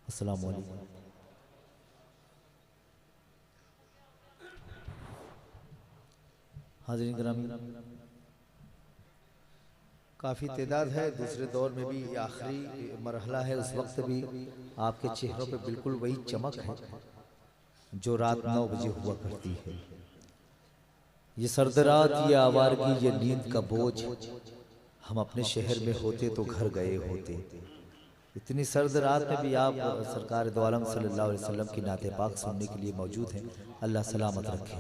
अस्सलाम वालेकुम। हाज़रीन गिरामी, काफ़ी तादाद है। दूसरे दौर में भी आखिरी मरहला है, उस वक्त भी आपके चेहरों पे बिल्कुल वही चमक है जो रात 9 बजे हुआ करती है। ये सर्द रात, ये आवारगी, ये नींद का बोझ, हम अपने शहर में होते तो घर गए होते। इतनी सर्द रात में भी आप सरकार दो आलम सल्लल्लाहु अलैहि वसल्लम की नाते पाक सुनने के लिए मौजूद हैं। अल्लाह सलामत रखे।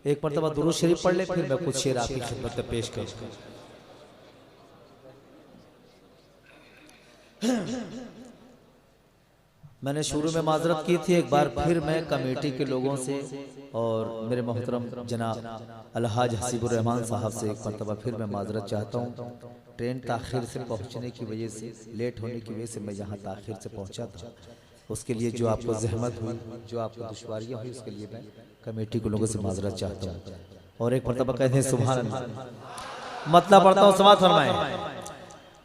एक मरतबा दुरूद शरीफ पढ़ ले, फिर मैं कुछ शेर आपकी खिदमत में पेश करूँ। मैंने शुरू में माजरत की थी, एक बार फिर मैं कमेटी के लोगों से और मेरे मोहतरम जनाब अलहाज हसीबुर रहमान साहब से एक मरतबा फिर मैं माजरत चाहता हूँ। ट्रेन ताख़ीर से पहुँचने की वजह से, लेट होने की वजह से मैं यहाँ ताख़ीर से पहुँचा था। उसके लिए जो आपको जहमत हुई, जो आपको दुश्वारियाँ हुई, उसके लिए मैं कमेटी के लोगों से माजरत चाहता हूँ। और एक मरतबा कहते हैं सुभान अल्लाह। मतलब पढ़ता हूँ, समाअत फरमाएं।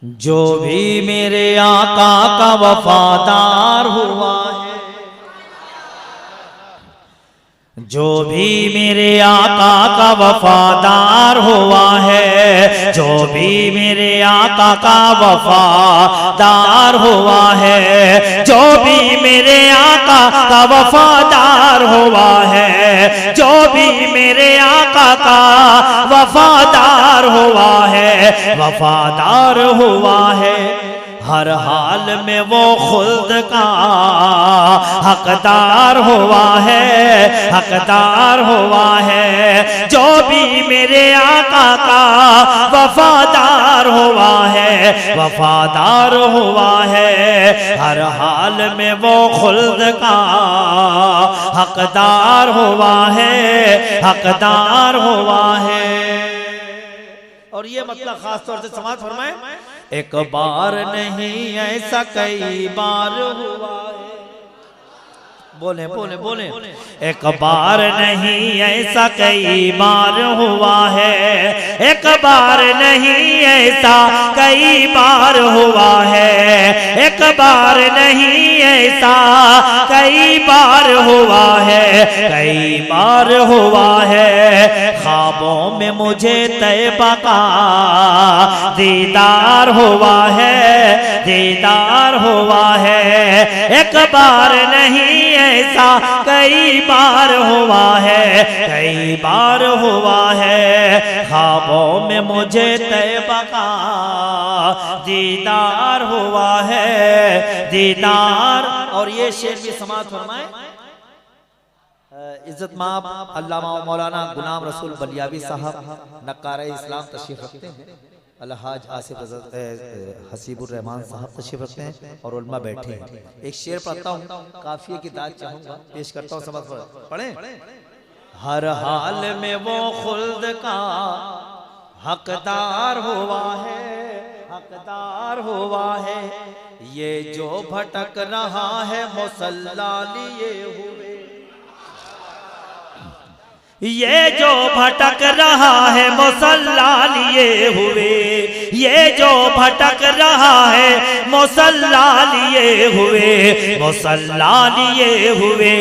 जो भी मेरे आका का वफादार हुआ है, जो भी मेरे आका का वफादार हुआ है, जो भी मेरे आका का वफादार हुआ है, जो भी मेरे आका का वफादार हुआ है, जो भी मेरे आका का वफादार हुआ है, वफादार हुआ है, हर हाल में वो खुल्द का हकदार हुआ है, हकदार हुआ है। जो भी मेरे आका का वफादार हुआ है, वफादार हुआ है, हर हाल में वो खुल्द का हकदार हुआ है, हकदार हुआ है। और ये मतलब खास तौर से समाज फरमाए, एक बार नहीं ऐसा कई बार हुआ है। बोले बोले बोले, एक बार नहीं ऐसा कई बार हुआ है, एक बार नहीं ऐसा कई बार हुआ है, एक बार नहीं ऐसा कई बार हुआ है, कई बार हुआ है। ख्वाबों में मुझे तैबा का दीदार हुआ है, दीदार हुआ है। एक बार नहीं ऐसा कई बार हुआ है, कई बार हुआ है। ख्वाबों में मुझे तैबा का दीदार हुआ है, दीदार। और ये शेर भी समाअत फरमाए। इज्जत माब अल्लामा मौलाना गुलाम रसूल बलियावी साहब नक्कारे इस्लाम तशरीफ रखते हैं। अलहाज आसिफ हसीबुर रहमान साहब तशरीफ रखते हैं और उल्मा बैठे हैं। एक शेर पढ़ता हूँ, काफिये की दाद चाहूंगा, पेश करता हूँ, समझ पढ़ें। हर हाल में वो खुल्द का हकदार हुआ है, हकदार हुआ है। ये जो भटक रहा है मुसल्ला लिए हुए, ये जो भटक रहा है मुसल्ला लिए हुए, ये जो भटक रहा है मुसल्ला लिए हुए, मुसल्ला लिए हुए।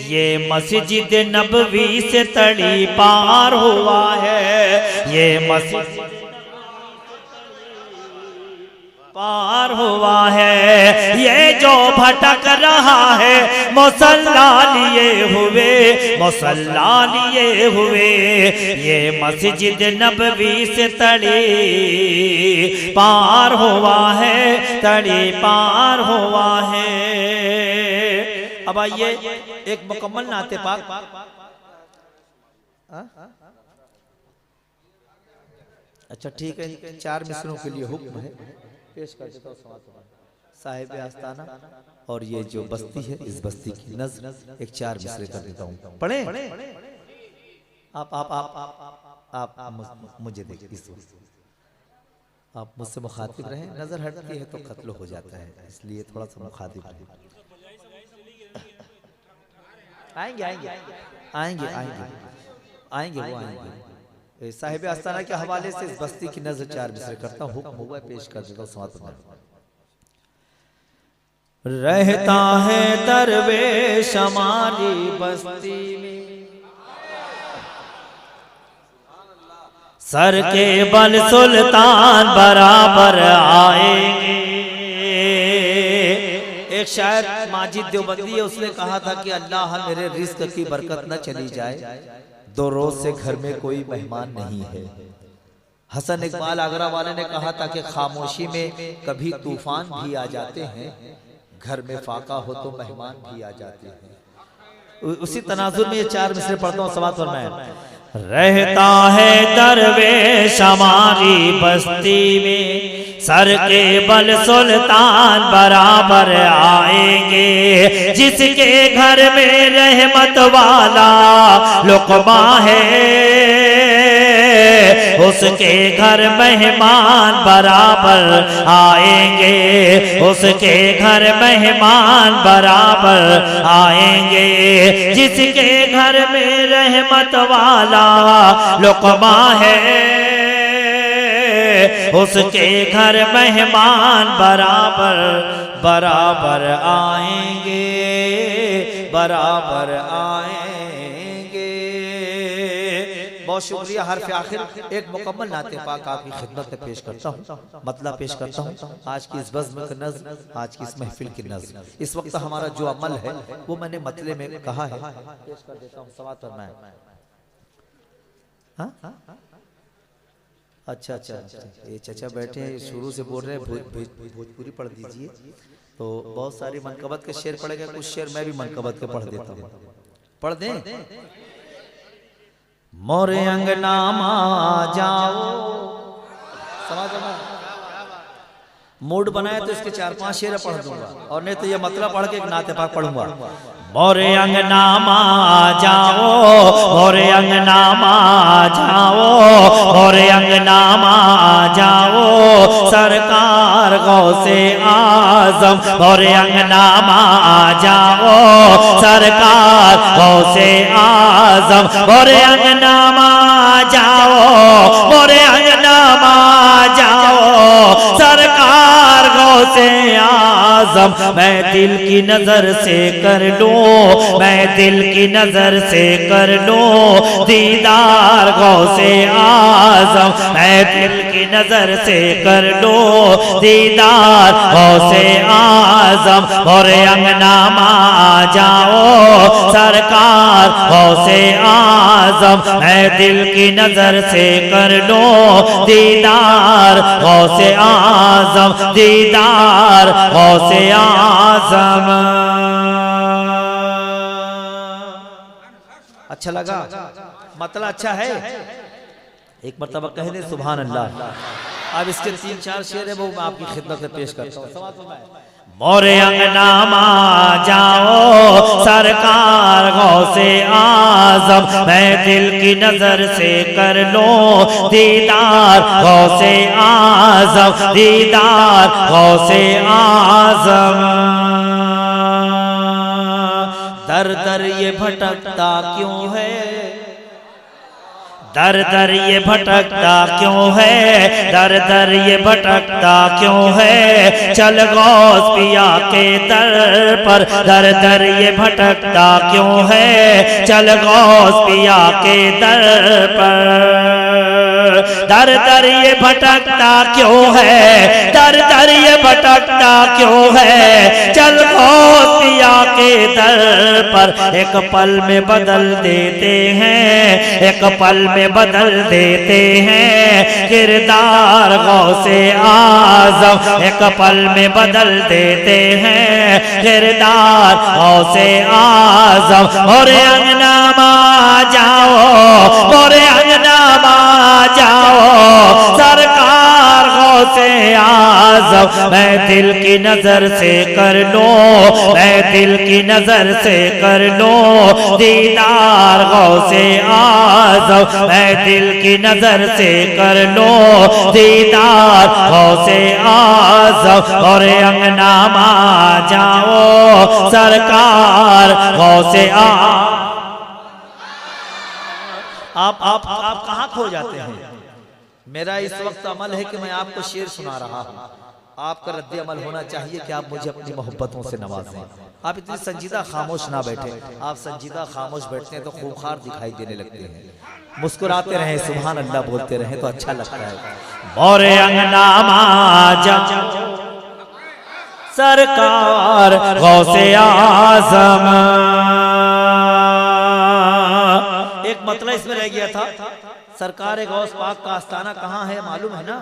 ये मस्जिद नबवी से तड़ी पार हुआ है, ये मस्जिद पार हुआ है। ये जो भटक रहा है मुसल्ला लिए हुए, मुसल्ला लिए हुए। ये मस्जिद नबवी से तड़ी पार हुआ है, तड़ी पार हुआ है। अब आइए एक मुकम्मल नाते पाक। अच्छा ठीक है, 4 मिसरों के लिए हुक्म है, पेश कर देता हूँ। साहिब आस्ताना और ये जो बस्ती है, इस बस्ती की नज़्म एक 4 मिसरे कर देता हूँ। पढ़े आप मुझे देखिए, आप मुझसे मुखातिब रहें। नजर हटती है तो कत्ल हो जाता है, इसलिए थोड़ा सा मुखातिब रहें। आएंगे आएंगे आएंगे आएंगे आएंगे वो आएंगे। साहिब आस्ताना के हवाले से इस बस्ती की नजर 4 मिसरे करता हूँ, हुक्म हुआ पेश कर देता हूँ। समाअत फरमाएं। रहता है दरवेश हमारी बस्ती में, सर के बल सुल्तान बराबर आएंगे। एक शायर माजिद देवबंदी है, उसने कहा था कि अल्लाह मेरे रिस्क की बरकत न चली जाए, 2 रोज से घर में कोई मेहमान नहीं है। हसन इकबाल आगरा वाले ने कहा था कि खामोशी में कभी तूफान भी आ जाते हैं, घर में फाका हो तो मेहमान भी आ जाते हैं। उसी तनाजुर में ये 4 मिसरे पढ़ता हूँ, समात फरमाएं। रहता है दरवेश हमारी बस्ती में, सर के बल सुल्तान बराबर आएंगे। जिसके घर में रहमत वाला लुक़मा है, उसके घर मेहमान बराबर आएंगे, उसके घर मेहमान बराबर आएंगे। जिसके घर में रहमत वाला लुक़मा है, उसके घर मेहमान बराबर बराबर आएंगे, बराबर आएंगे। बहुत शुक्रिया। हर्फ आखिर एक मुकम्मल नाते पाक आपकी खिदमत में पेश करता हूँ, मतलब पेश करता हूँ आज की इस बज़्म की नज़्म, आज की इस महफिल की नज़्म। इस वक्त हमारा जो अमल है वो मैंने मतले में कहा है, पेश कर देता हूँ। समात फरमाएं। हाँ? अच्छा अच्छा अच्छा, ये चचा बैठे हैं, शुरू से बोल रहे हैं भोजपुरी पढ़ दीजिए। तो बहुत सारी मनकबत के शेर पढ़ेगा, कुछ शेर मैं भी मनकबत के पढ़ देता हूँ। पढ़ दें। मोरे अंगना मा जाओ, समझ मूड बनाए तो इसके 4-5 शेर पढ़ दूंगा, और नहीं तो ये मतलब पढ़ के एक नाते पाक पढ़ूंगा। मोरे अंगना मा जाओ, मोरे अंगना मा जाओ, मोरे अंगना मा जाओ, सरकार गौसे आज़म। मोरे अंगना मा जाओ, सरकार गौसे आज़म। मोरे अंगना मा जाओ, मोरे अंगना मा जाओ, सरकार गौसे आज़म। मैं दिल की नजर से कर लूं, मैं दिल की नजर से कर लूं दीदार गौसे आज़म। मैं दिल की नजर से कर लूं दीदार गौसे आज़म। मोरे अंगना मा जाओ, सरकार गौसे आज़म। मैं दिल की नजर से कर लूं दीदार गौसे आज़म, दीदार गौसे आज़म। अच्छा लगा? मतलब अच्छा है? एक मर्तबा कह दे सुभान अल्लाह। अब इसके 3-4 शेर है वो मैं आपकी खिदमत में पेश करता हूँ। मोरे अंगना मा जाओ, सरकार गौसे आज़म। मैं दिल की नजर से कर लूं दीदार गौसे आज़म, दीदार गौसे आज़म। दर दर ये भटकता क्यों है, दर दर ये भटकता क्यों है, दर दर ये भटकता क्यों है। चल गौस पिया के दर पर, दर दर ये भटकता क्यों है। चल गौस पिया के दर पर, दर दर ये भटकता क्यों है, दर दर ये भटकता क्यों है। चल गौस पिया के दर पर। एक पल में बदल देते हैं, एक पल में बदल देते हैं किरदार गौसे आज़म। एक पल में बदल देते हैं किरदार गौसे आज़म। मोरे अंगना मा जाओ, मोरे अंगना मा जाओ, सरकार गौसे आज़म। मैं दिल की नजर से कर लूं, मैं दिल की नजर से कर लूं दीदार गौसे आज़म। मैं दिल की नजर से कर लूं दीदार गौसे आज़म। और अंगना मा जाओ, सरकार गौसे आज़म। आप कहाँ खो जाते हैं? मेरा इस वक्त अमल है कि मैं आपको शेर सुना रहा हूँ, आपका रद्द अमल होना चाहिए कि आप मुझे अपनी मोहब्बतों से नवाजें। आप इतनी संजीदा खामोश ना बैठे, आप संजीदा खामोश बैठते हैं तो खूंखार दिखाई देने लगते हैं। मुस्कुराते रहें, सुभान अल्लाह बोलते रहें तो अच्छा लगता है। मोरे अंगना सरकार गौसे आज़म। एक मतलब इसमें रह गया था, सरकार गौस पाक का आस्थाना कहाँ है मालूम है ना,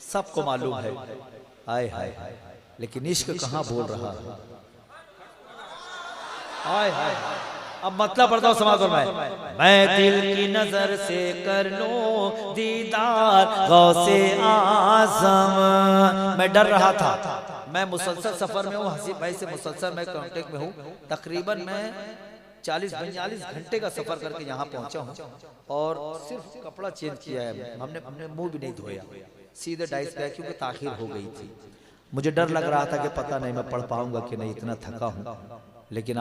सबको मालूम है। हाय हाय हाय, लेकिन इश्क कहाँ बोल रहा है। हाय हाय, अब मतलब पढ़ता हूँ, समाज मैं दिल की नजर से कर लूं दीदार गौसे आज़म। मैं डर रहा था, मैं मुसलसल सफर में हूँ, हसीब भाई से मुसलसल मैं कांटेक्ट में हूँ। तकरीबन मैं 40-42 घंटे का सफर करके यहाँ पहुँचा हूँ और सिर्फ कपड़ा चेंज किया है। हमने मुंह भी नहीं धोया, सीधे डाइस पे, क्योंकि ताखिर हो गई थी। मुझे डर लग रहा था कि पता नहीं मैं पढ़ पाऊंगा कि नहीं, इतना थका हूँ। लेकिन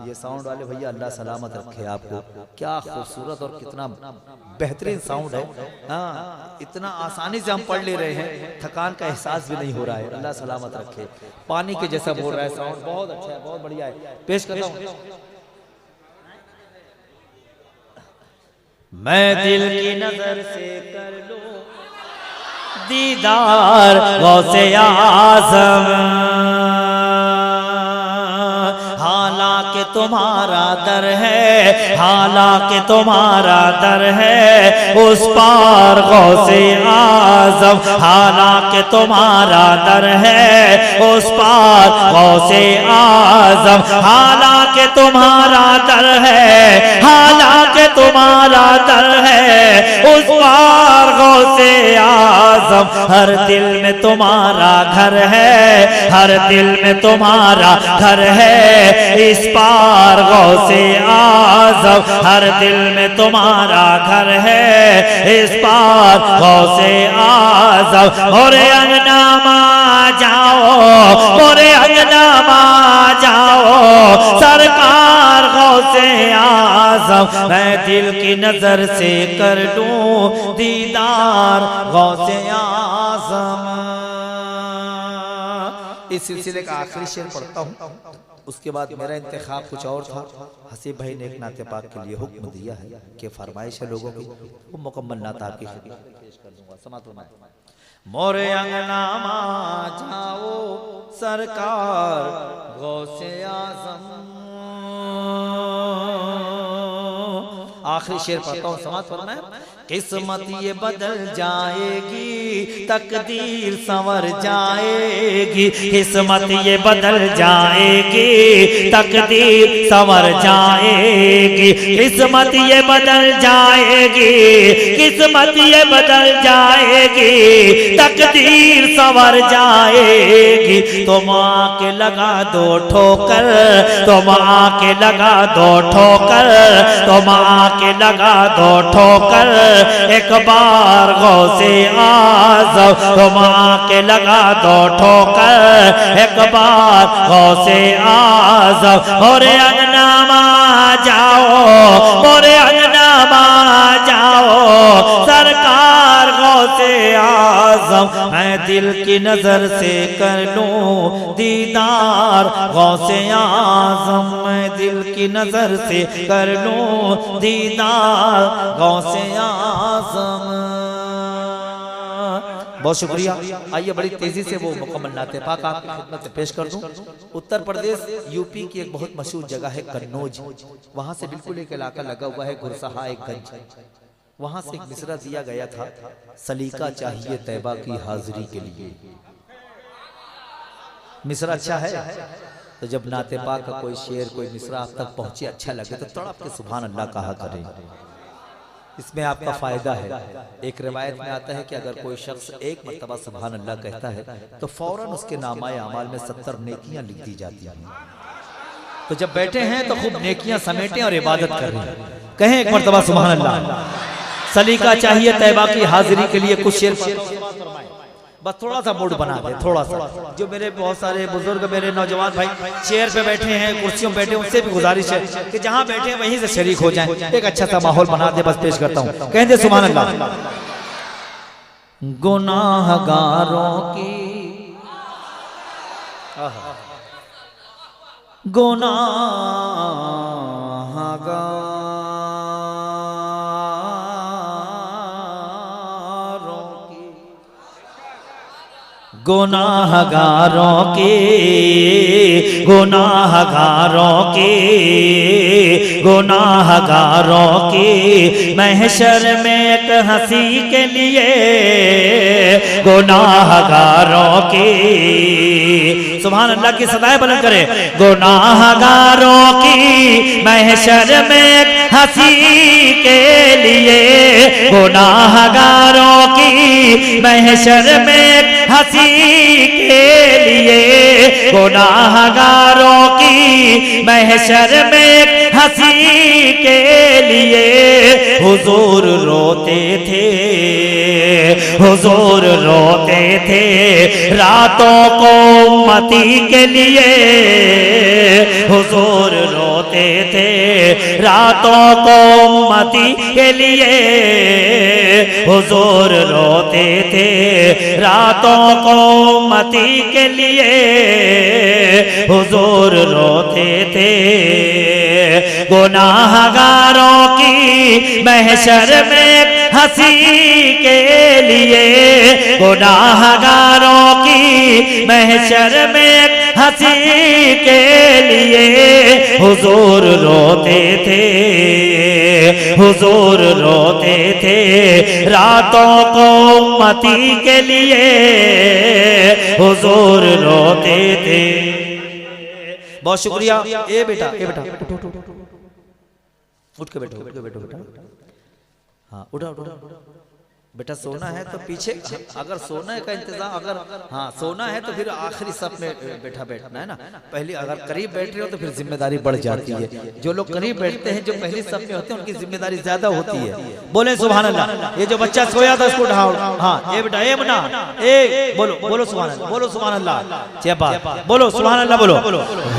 ये साउंड वाले भैया अल्लाह सलामत रखे आपको। क्या खूबसूरत और कितना बेहतरीन साउंड है। हाँ, इतना आसानी से हम पढ़ ले रहे हैं, थकान का एहसास भी नहीं हो रहा है। अल्लाह सलामत रखे। पानी के जैसा बोल रहा है साउंड, बहुत अच्छा है, बहुत बढ़िया है। पेश करता हूँ। मैं दिल की नजर से कर लूं दीदार गौसे आज़म, हालांकि तुम्हारा दर है, हालांकि तुम्हारा दर है उस पार गौसे आज़म, हालांकि तुम्हारा दर है उस पार गौसे आज़म, हालांकि तुम्हारा दर है, हालांकि तुम्हारा दर है उस पार गौसे आज़म। हर दिल में तुम्हारा घर है, हर दिल में तुम्हारा घर है इस पार गौसे आज़म, हर दिल में तुम्हारा घर है इस पार गौसे आज़म। मोरे अंगना में जाओ, मोरे अंगना में जाओ सरकार गौसे आज़म। मैं दिल की नजर से कर लूं दीदार गौसे आज़म। इस सिलसिले का आखिरी शेर पढ़ता हूँ, उसके बाद मेरा इंतखाब कुछ और था। हसीब भाई ने एक नाते पाक के लिए हुक्म दिया है कि फरमाइश है लोगों की, वो मुकम्मल नात आपकी पेश कर दूंगा। समात मोरे अंगना में जाओ सरकार गौसे आज़म। आखिरी शेर पढ़ता हूँ, समात फरमाए। किस्मत ये बदल जाएगी, तकदीर संवर जाएगी, किस्मत ये बदल जाएगी, तकदीर संवर जाएगी, किस्मत ये बदल जाएगी, किस्मत ये बदल जाएगी, तकदीर संवर जाएगी। तुम आके लगा दो ठोकर, तुम आके लगा दो ठोकर, तुम आके लगा दो ठोकर एक बार गौसे आज़म, तुम आके लगा दो ठोकर एक बार गौसे आज़म। मोरे अंगना में जाओ, मोरे अंगना में जाओ सरकार गौसे आज़म। मैं दिल की नजर से कर लूं दीदार गौसे आज़म, मैं दिल की नजर से कर लूं दीदार गौसे आज़म। बहुत शुक्रिया। आइए बड़ी तेजी से वो मुकम्मल नाते पाक आपकी खिदमत में पेश कर दूं। उत्तर प्रदेश यूपी की एक बहुत मशहूर जगह है कन्नौज, वहां से बिल्कुल एक इलाका लगा हुआ है गुरसहा एक गंज। वहां से एक मिसरा दिया गया था, सलीका चाहिए तैबा की हाजिरी के लिए। मिसरा अच्छा है, तो जब नाते पाक का कोई शेर कोई मिसरा आप तक पहुंचे अच्छा लगे तो तड़प के सुभान अल्लाह कहा करें, इसमें आपका फायदा है। एक रिवायत में आता है कि अगर कोई शख्स एक मर्तबा सुभान अल्लाह कहता है तो फौरन उसके नामाए अमाल में 70 नेकियां लिख दी जाती हैं। तो जब बैठे हैं तो खूब नेकियां समेटें और इबादत करें, कहें एक मर्तबा सुभान अल्लाह। सलीका चाहिए तैबा की हाजिरी के लिए कुछ शेर बस थोड़ा सा मूड बना दे, थोड़ा सा। जो मेरे बहुत सारे बुजुर्ग मेरे नौजवान भाई चेयर पे बैठे हैं, कुर्सियों पे बैठे, उनसे भी गुजारिश है कि जहां बैठे हैं वहीं से शरीक हो जाएं, एक अच्छा सा माहौल बना दे। बस पेश करता हूं, कहते सुभान अल्लाह। गुनाहगारों की गुनाहगारों की महशर में एक हंसी के लिए गुनाहगारों की। सुभान अल्लाह की सदाएं बुलंद करे। गुनाहगारों की महशर में एक हंसी के लिए, गुनाहगारों की महशर में एक हंसी के लिए, गुनाहगारों की महशर में हंसी के लिए हुजूर रोते थे, हुजूर रोते थे रातों को उम्मती के लिए, हुजूर रोते थे रातों को उम्मती के लिए, हुजूर रोते थे रातों को उम्मती के लिए, हुजूर रोते थे। गुनाहगारों की महशर में हंसी के लिए, गुनाहगारों की महशर में हंसी के लिए हुजूर रोते थे, हुजूर रोते थे रातों को उम्मती के लिए, हुजूर रोते थे। बहुत शुक्रिया। ए बेटा उठ के बैठो, बेटा। हाँ उठा बेटा। सोना है तो पीछे, अगर सोने का इंतजाम, अगर हाँ सोना है तो फिर आखिरी सब में बैठना है ना। पहले अगर करीब बैठ रहे हो तो फिर जिम्मेदारी बढ़ जाती है। जो लोग करीब बैठते हैं, जो पहली सब में होते हैं, उनकी जिम्मेदारी ज्यादा होती है। बोले सुभान अल्लाह। ये जो बच्चा सोया था उसको उठाओ। हाँ ए बेटा, ए मना, ए बोलो सुभान अल्लाह, बोलो सुभान अल्लाह, बोलो सुभान अल्लाह, बोलो।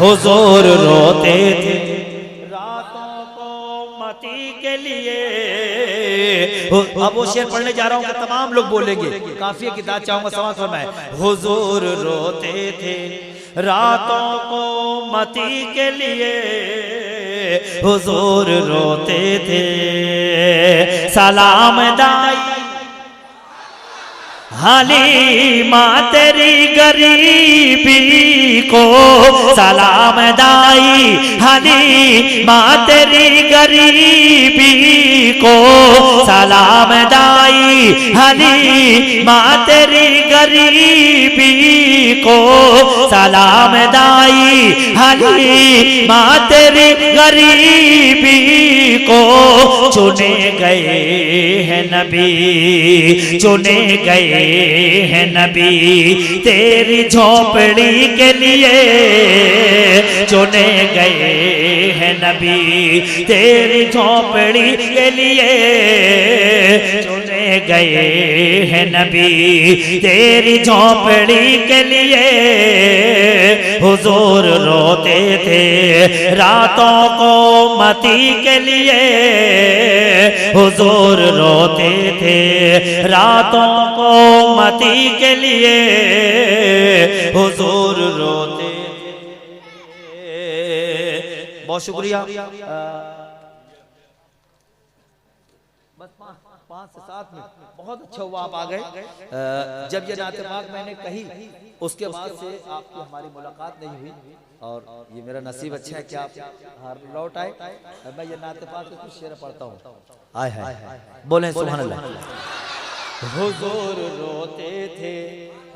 हुजूर रोते थे रातों को उम्मती के लिए। अब वो शेर पढ़ने जा रहा हूँ, तमाम लोग बोलेंगे, काफी की दाद चाहूंगा, समाज फरमाए। हुजूर रोते थे रातों को उम्मती के लिए, हुजूर रोते थे। सलाम दाई हलीमा तेरी गरीबी को, सलाम दाई हलीमा तेरी गरीबी को, सलाम दाई हलीमा तेरी गरीबी को, सलाम दाई हलीमा तेरी गरीबी को। चुने गए हैं नबी, चुने गए है नबी तेरी झोपड़ी के लिए, चुने गए हैं नबी तेरी झोपड़ी के लिए, चुने गए हैं नबी तेरी झोपड़ी के लिए। हुजूर रोते थे रातों को उम्मती के लिए, हुजूर रोते थे रातों को उम्मती के लिए, हुजूर रोते थे। बहुत शुक्रिया। बस 5 से 7 मिनट, बहुत अच्छा हुआ आप आ गए। जब ये नाते पाक मैंने कही, उसके बाद से आपकी हमारी मुलाकात नहीं हुई, और ये मेरा नसीब अच्छा है कि आप लौट आए। मैं ये नाते पाक के कुछ शेर पढ़ता हूँ। आए हाय, बोले सुभान अल्लाह। हुजूर रोते थे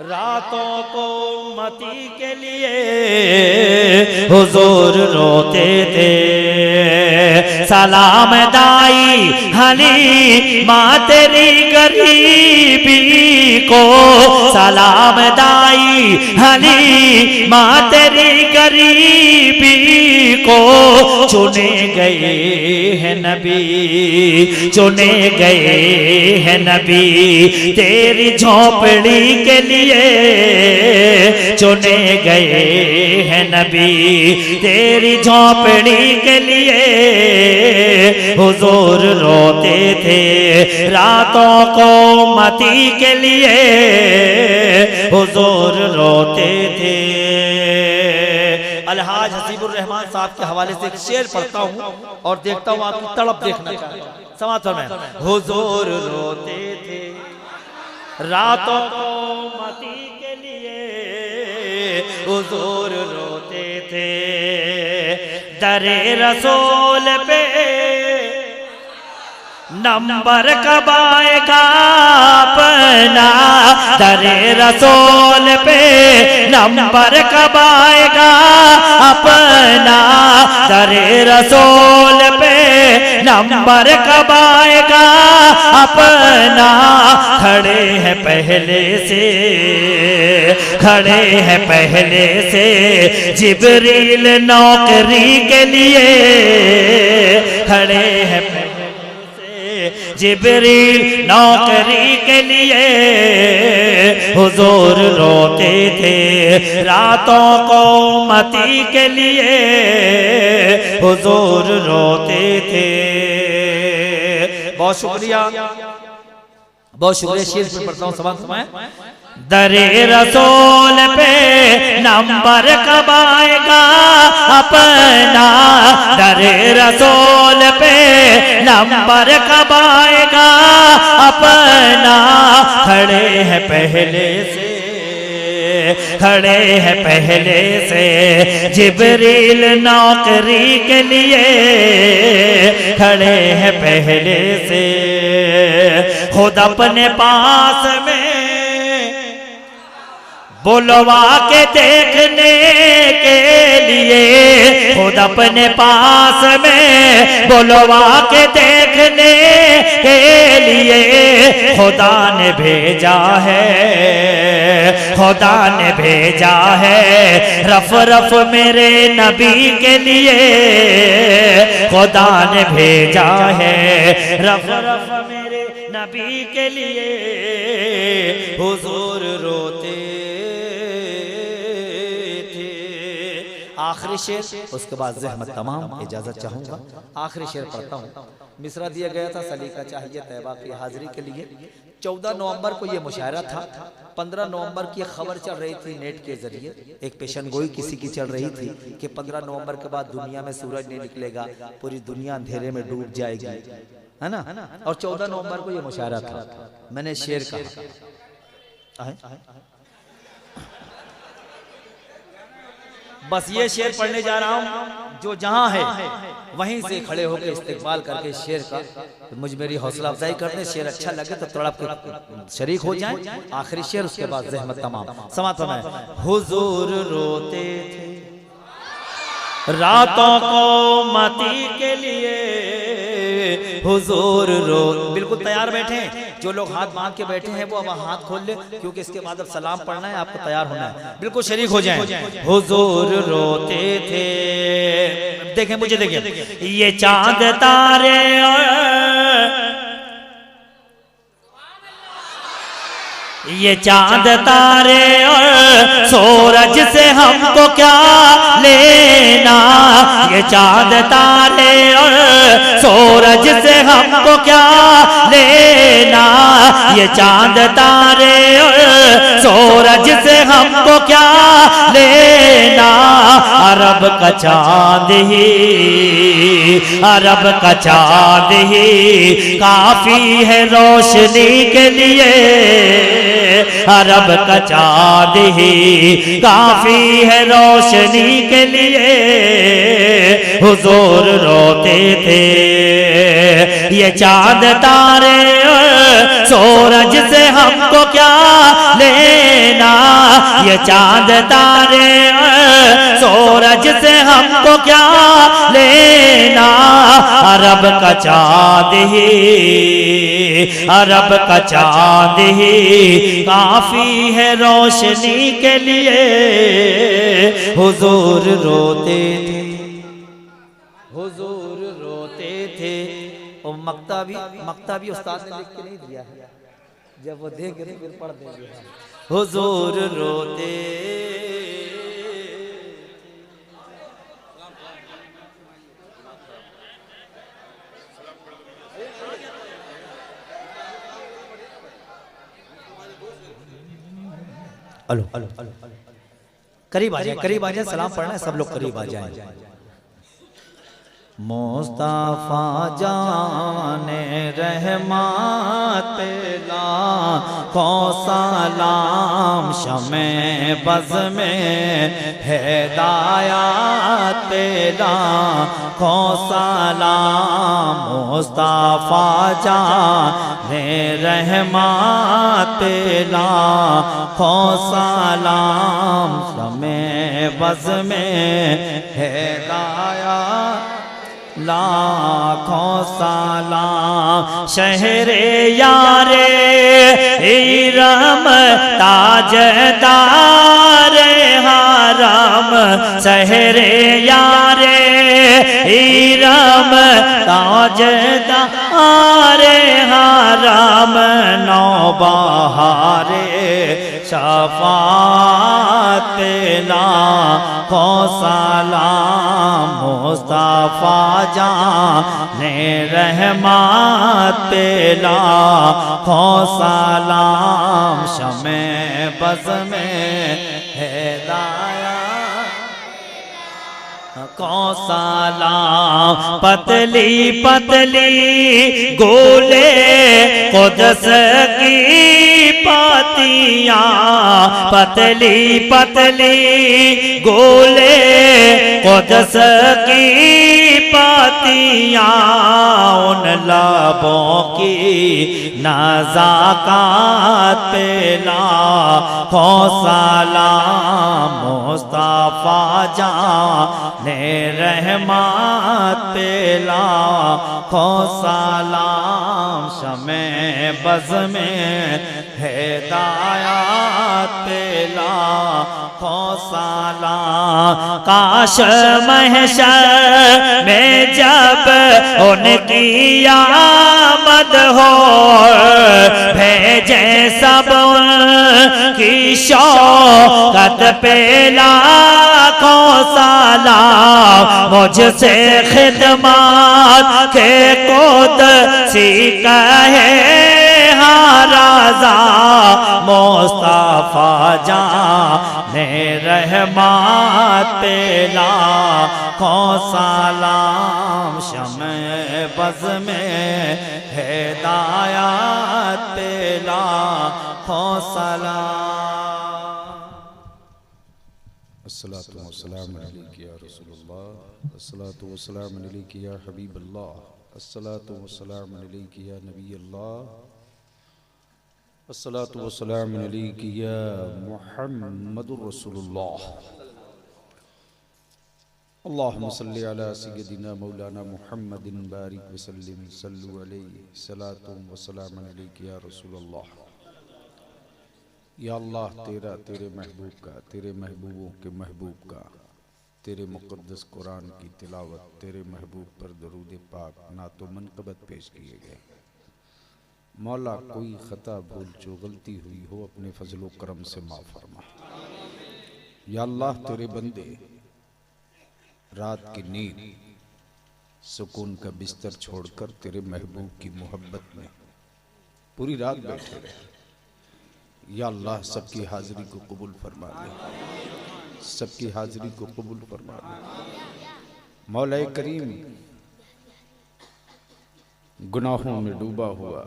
रातों को उम्मती के लिए, हुजूर रोते थे। सलाम दाई हलीमा तेरी गरीबी को, सलाम दाई हलीमा तेरी गरीबी को। चुने गए हैं नबी, चुने गए हैं नबी तेरी झोपड़ी के लिए, चुने गए हैं नबी तेरी झोपड़ी के लिए। हुजूर रोते थे रातों को उम्मती के लिए, हुजूर रोते थे। अलहाज हसीबुर रहमान साहब के हवाले से एक शेर पढ़ता हूँ और देखता हूँ आपकी तड़प देखना चाहता हूँ। समाज में हुजूर रोते थे रातों को मती के लिए, हुजूर रोते थे दरे रसूल पे नंबर कब आएगा अपना, दरे रसूल पे नंबर कब आएगा अपना, दरे रसूल पे नंबर कब आएगा अपना। खड़े हैं पहले से, खड़े हैं पहले से जिब्रील नौकरी के लिए, खड़े हैं जिब्रील नौकरी के लिए। हुजूर रोते थे रातों को मती के लिए, हुजूर रोते थे। बहुत शुक्रिया, बहुत शुक्रिया। शेर पे पढ़ता हूँ, समय दरे रसूल पे नंबर कब आएगा अपना, दरे रसूल पे नंबर कब आएगा अपना। खड़े हैं पहले से, खड़े हैं पहले से जिब्रील नौकरी के लिए, खड़े हैं पहले से। खुद अपने पास में बुलवा के देखने के लिए, खुद अपने पास में बुलवा के देखने के लिए खुदा ने भेजा है, खुदा ने भेजा है रफ रफ मेरे नबी के लिए, खुदा ने भेजा है रफ रफ मेरे नबी के लिए। हुजूर रोते आखिरी शेर, उसके बाद ज़हमत तमाम, इजाजत चाहूंगा। आखिरी शेर पढ़ता हूँ। मिसरा दिया गया था सलीका चाहिए तैयबा की हाजिरी के लिए। 14 नवंबर को ये मुशायरा था। 15 नवंबर की खबर चल रही थी नेट के जरिए, एक पेशन गोई किसी की चल रही थी कि 15 नवंबर के बाद दुनिया में सूरज नहीं निकलेगा, पूरी दुनिया अंधेरे में डूब जाएगी, है ना। और 14 नवंबर को ये मुशायरा था। मैंने शेर कहा, बस ये शेर पढ़ने जा रहा हूँ, जो जहाँ है वहीं से खड़े होकर इस्तेकबाल करके शेर का मुझ मेरी हौसला अफजाई करने। शेर अच्छा लगे तो थोड़ा शरीक हो जाए। आखिरी शेर, उसके बाद ज़हमत तमाम। समाप्त है। हुजूर रोते थे रातों को मती के लिए, हुजूर रो। बिल्कुल तैयार बैठे, जो लोग हाथ बांध के बैठे हैं वो अब हाथ खोल ले, क्योंकि इसके बाद अब सलाम पढ़ना है, आपको तैयार होना है। बिल्कुल शरीक हो जाएं। हुजूर रोते थे, देखें मुझे, देखें ये चांद तारे और ये चांद तारे और सूरज से हमको क्या लेना, ये चांद तारे और सूरज से हमको क्या लेना, ये चांद तारे और सूरज से हमको क्या लेना। अरब का चांद ही, अरब का चांद ही काफी है रोशनी के लिए, अरब का चांद ही काफी है रोशनी के लिए। हुजूर रोते थे ये चांद तारे सूरज से हमको क्या लेना, ये चांद तारे सूरज से हमको क्या लेना। अरब का चांद ही, अरब का चांद ही काफी है रोशनी के लिए। हुजूर रोते थे, हुजूर रोते थे। और मक्ता भी उस्ताद ने लिख के नहीं दिया है, जब वो देंगे तो फिर पढ़ देंगे। हुजूर रोते अलो अलो अलो करीब आ जाए, सलाम पढ़ना है, सब लोग करीब आ जाए। मुस्तफा जाने रहमत लाखों सलाम, शमे बज़ में हिदायत लाखों सलाम। मुस्तफा जाने रहमत लाखों सलाम, शमे बज़ में हिदायत लाखों सलाम। शहरे यारे इरम ताजदार हरम, शहरे यारे इरम ताजदार हरम, नौबहारे शफाअत लाखों सलाम। मुस्तफा जाने रहमत लाखों सलाम, शमे बज़ में हिदायत को सलाम। पतली पतली गोले क़ुद्स की पातियाँ, पतली पतली गोले क़ुद्स की पातियाँ, उन लबों की नज़ाकत लाखों सलाम। मुस्तफा जाने रहमत लाखों सलाम, शमे बज़ में हिदायत लाखों सलाम। काश महशर में जब उनकी आमद हो, भेजे सब उनकी शौकत पे लाखों सलाम। मुझसे खिदमत के क़ुद्सी कहे राज़ा, मुस्तफा जाने रहमत लाखों सलाम, शमे बज़ में हिदायत लाखों सलाम। अस्सलातु वस्सलामु अलैका या रसूलल्लाह, अस्सलातु वस्सलामु अलैका या हबीबल्लाह, अस्सलातु वस्सलामु अलैका या नबीयल्लाह, अस्सलातु वस्सलामु अलैका या मुहम्मदुर रसूलुल्लाह। अल्लाहुम्मा सल्लि अला सय्यदिना मौलाना मुहम्मदिन बारिक वसल्लिम, सल्लु अलैहि सलातु वस्सलामु अलैका या रसूलल्लाह। या अल्लाह, तेरा, तेरे महबूब का, तेरे महबूबों के महबूब का, तेरे मुक़द्दस कुरान की तिलावत, तेरे महबूब पर दरूद पाक नातो मनक़बत पेश किए गए। मौला, कोई ख़ता भूल जो गलती हुई हो अपने फजल व करम से माफ़ फरमा। या अल्लाह, तेरे बंदे रात की नींद सुकून का बिस्तर छोड़कर तेरे महबूब की मोहब्बत में पूरी रात बैठे रहे। या अल्लाह, सबकी हाज़िरी को कबूल फरमा ले, सबकी हाज़िरी को कबूल फरमा ले। मौला करीम, गुनाहों में डूबा हुआ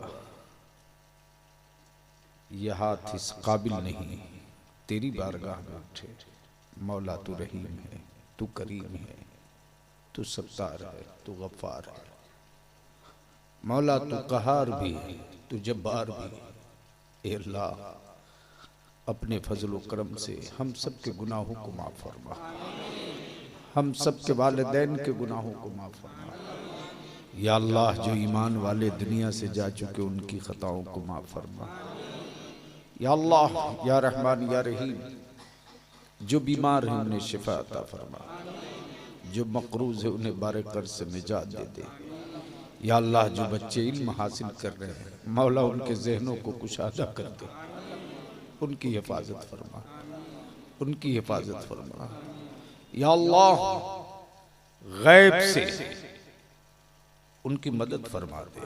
यह हाथ इस काबिल नहीं तेरी बारगाह में उठे। मौला, तू रहीम है, तू करीम है, तू सत्तार है, तू गफ्फार है। मौला, तू कहार भी है, तू जब्बार भी है। ए अल्लाह, अपने फजल व करम से हम सब के गुनाहों को माफ़ फरमा, हम सब के वालिदैन के गुनाहों को माफ़ फरमा। या अल्लाह, जो ईमान वाले दुनिया से जा चुके उनकी खताओं को माफ़ फरमा। या अल्लाह, या रहमान या रहीम, जो बीमार हैं उन्हें शिफा अता फरमा, जो मकरूज है उन्हें बारे कर्ज से निजात दे दे। या अल्लाह, जो बच्चे इल्म हासिल कर रहे हैं मौला उनके जहनों को कुशादा कर दे, उनकी हिफाजत फरमा, उनकी हिफाजत फरमा। या अल्लाह, गैब से उनकी मदद फरमा दे,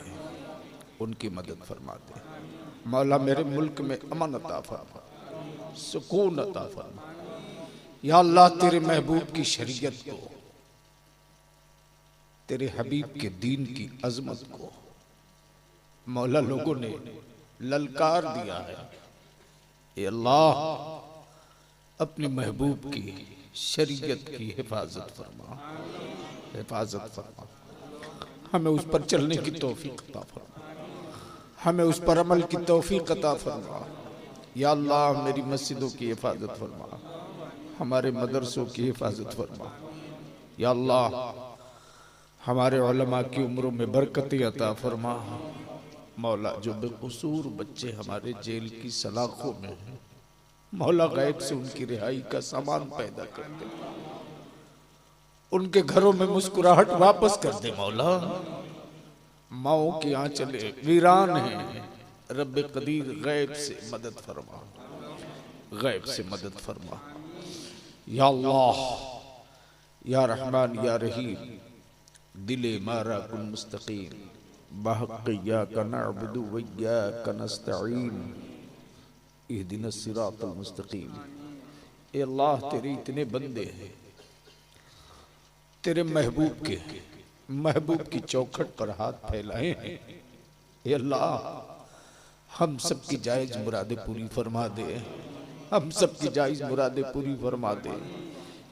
उनकी मदद फरमा दे। मौला, मेरे मुल्क में अमन अता फरमा, सुकून अता फरमा। या अल्लाह तेरे महबूब की शरीयत को, तेरे हबीब के दीन की अजमत को मौला लोगों ने ललकार दिया है। ए अल्लाह अपने महबूब की शरीयत की हिफाजत फरमा, हिफाजत फरमा। हमें उस पर चलने की तौफीक अता फरमा, हमें उस पर अमल की तौफीक अता फरमा। या अल्लाह मेरी मस्जिदों की हिफाजत फरमा, हमारे मदरसों की हिफाजत फरमा। या अल्लाह हमारे उलमा की उम्रों में बरकतें अता फरमा। मौला जो बेकसूर बच्चे हमारे जेल की सलाखों में हैं, मौला गैब से उनकी रिहाई का सामान पैदा कर दे, उनके घरों में मुस्कुराहट वापस कर दे। मौला माओ की आंचलें वीरान हैं, रब्बे कदीर गैब से मदद फरमा, गैब से मदद फरमा। या अल्लाह या रहमान या रहीम, दिले मारा कुल मुस्तकीम, बहक़ इय्याका नअबुदु व इय्याका नस्तईन, इहदिना सिरातल मुस्तकीम। ए अल्लाह तेरे इतने बंदे हैं, तेरे महबूब की चौखट पर हाथ फैलाए हैं। ए अल्लाह हम सबकी जायज मुरादें पूरी फरमा दे, हम सबकी जायज मुरादें पूरी फरमा दे।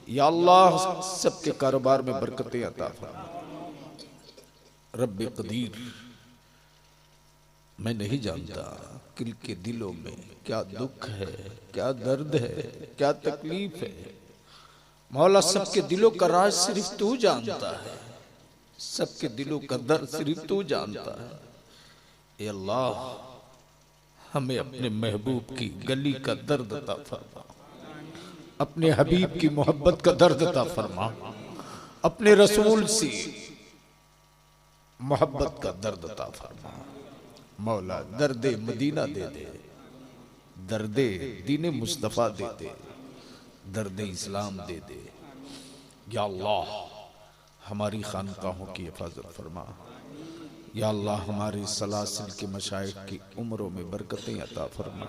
या अल्लाह सबके कारोबार में बरकतें अता फरमा। रब्बे कदीर मैं नहीं जानता किल के दिलों में क्या दुख है, क्या दर्द है, क्या तकलीफ है। मौला सबके दिलों का राज सिर्फ तू जानता है, सबके दिलों का दर्द सिर्फ तू जानता है। ए अल्लाह हमें अपने महबूब की गली का दर्द अता फरमा, अपने हबीब की मोहब्बत का दर्द अता फरमा, अपने रसूल से मोहब्बत का दर्द अता फरमा। मौला दर्दे मदीना दे दे, दर्दे दीने मुस्तफा दे दे, दर्दे इस्लाम दे दे। या अल्लाह हमारी खानकाहों की हिफाजत फरमा। या अल्लाह हमारे सलासिल के मशाइख की उम्रों में बरकतें अता फरमा,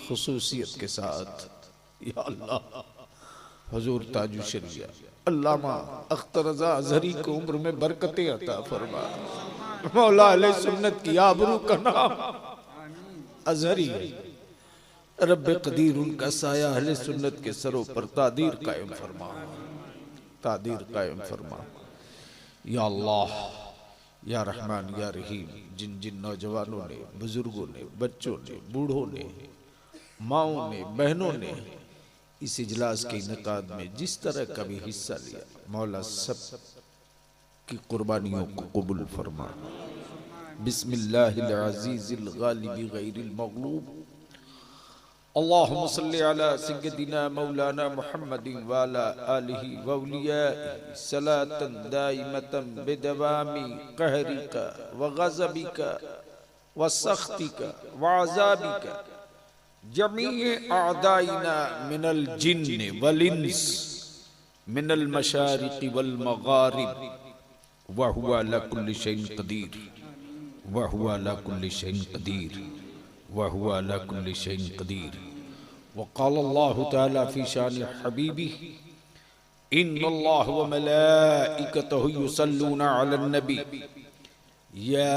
खुसूसियत के साथ। या अल्लाह हुजूर ताजु शरिया अल्लामा अख्तर रज़ा अज़हरी को उम्र में बरकतें अता फरमा। मौला अहले सुन्नत की आबरू का नाम अज़हरी है, रब्बे कदीर उनका साया अहले सुन्नत के सरों पर तादीर कायम फरमा, तादीर कायम फरमा। या अल्लाह या रहमान या रहीम, जिन जिन नौजवानों ने, बुजुर्गों ने, बच्चों ने, बूढ़ों ने, माओं ने, बहनों ने इस इजलास के इनकाद में जिस तरह का भी हिस्सा लिया, मौला सब की कुर्बानियों को कबूल फरमा। बिस्मिल्लाहिल अज़ीज़िल गालिबि गैरिल मग़लूब। अल्लाहुम्मा सल्लि अला सय्यदिना मौलाना मुहम्मदिन व अला आलिहि व औलियाइहि सलातन दाइमतन बिदवामी कहरिका व गज़बिका व सख्तिका व अज़ाबिका जमीए आदाइना मिनल जिन्न वल इंस मिनल मशारिक़ि वल मग़ारिब व हुवा अला कुल्लि शैइन क़दीर, व हुवा अला कुल्लि शैइन क़दीर, व हुवा अला कुल्लि शैइन क़दीर। व क़ाल अल्लाहु तआला फ़ी शानि हबीबिही इन्नल्लाह व मलाइकतहु युसल्लूना अलन नबी या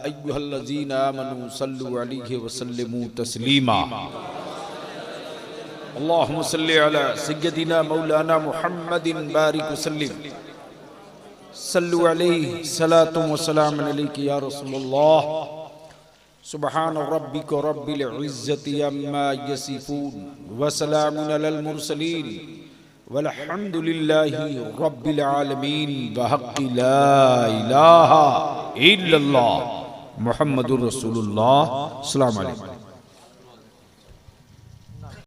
अय्युहल्लज़ीना आमनू सल्लु अलैहि व सल्लिमू तस्लीमा। अल्लाहुम्मा सल्लि अला सय्यदिना मौलाना मुहम्मदिन बारिक वसल्लिम सल्लु अलैहि सलातु व सलाम अलैका या रसूलल्लाह। सुब्हान रब्बिका रब्बिल इज़्ज़ति अम्मा यसिफून व सलामुन अलल मुरसलीन वल्हम्दुलिल्लाहि रब्बिल आलमीन बहक़्क़ि ला इलाहा इल्लल्लाह मुहम्मदुर रसूलुल्लाह। अस्सलामु अलैकुम।